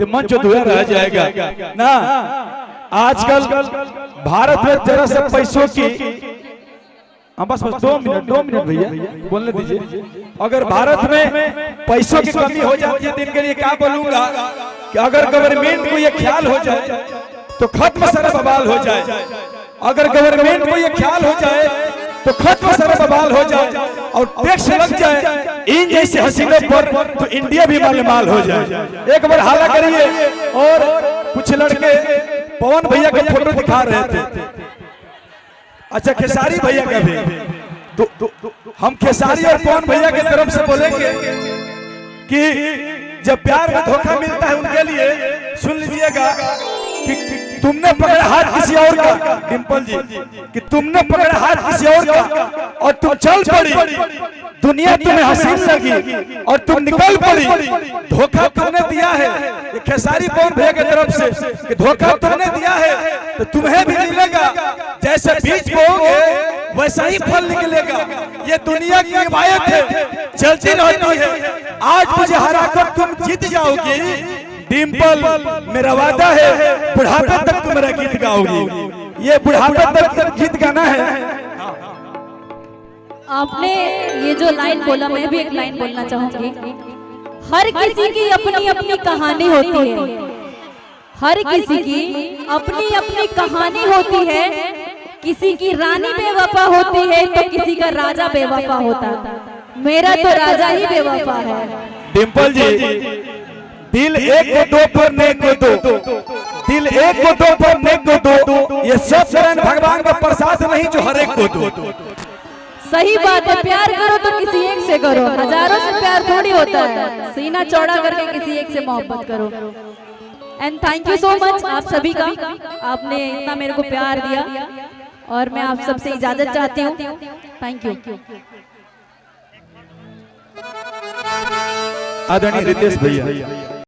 तो मंच अधूरा रह जाएगा ना। आजकल भारत में जरा से पैसों की बस 2 मिनट भैया बोलने दीजिए। अगर भारत में पैसों की कमी हो जाती है तो इनके लिए क्या बोलूंगा कि अगर गवर्नमेंट को ये ख्याल हो जाए तो खत्म सारा बवाल हो जाए। अगर गवर्नमेंट को ये ख्याल हो जाए तो खत्म सारा बवाल हो जाए और टैक्स लग जाए इन जैसे हसीनों पर तो इंडिया भी माल हो जाए। एक बार हाला करिए। और कुछ लड़के पवन भैया का फोटो दिखा रहे थे। अच्छा खेसारी भैया का भी हम खेसारी और पवन भैया की तरफ से बोलेंगे कि जब प्यार में धोखा मिलता है उनके लिए सुन लीजिएगा कि तुमने पकड़ा हाथ किसी और का, डिंपल जी, कि तुमने पकड़ा हाथ किसी और का और तुम चल पड़ी, दुनिया तुम्हें हसीन लगी और तुम निकल पड़ी। धोखा तुमने दिया है, ये खेसारी पवन भैया की तरफ से कि धोखा तुमने दिया है तो तुम्हें भी मिलेगा। जैसे बीज बोओगे वैसा ही फल निकलेगा। ये दुनिया की रिवायत है, चलती रहती है। आज मुझे हराकर तुम जीत जाओगी डिंपल, मेरा वादा है बुढ़ापे तक तुम मेरा गीत गाओगी। ये बुढ़ापे तक गीत गाना है। आपने ये जो लाइन बोला, मैं भी एक लाइन बोलना चाहूंगी। हर किसी की अपनी अपनी कहानी होती है, हर किसी की अपनी अपनी कहानी होती है। किसी की रानी बेवफा होती है तो किसी का राजा बेवफा होता है। मेरा तो राजा ही बेवफा है। डिंपल जी, दिल एक को दो पर नेक को दो, दिल एक को दो पर नेक को दो, ये सब शरण भगवान का प्रसाद नहीं जो हर एक को दो। सही बात है। प्यार करो तो किसी एक से करो, हजारों से प्यार थोड़ी होता है। सीना चौड़ा करके किसी एक से मोहब्बत करो। And thank you so much आप सभी का, आपने इतना मेरे को प्यार दिया और मैं आप सबसे इजाजत चाहती हूँ। Thank you. आदरणीय रितेश भैया।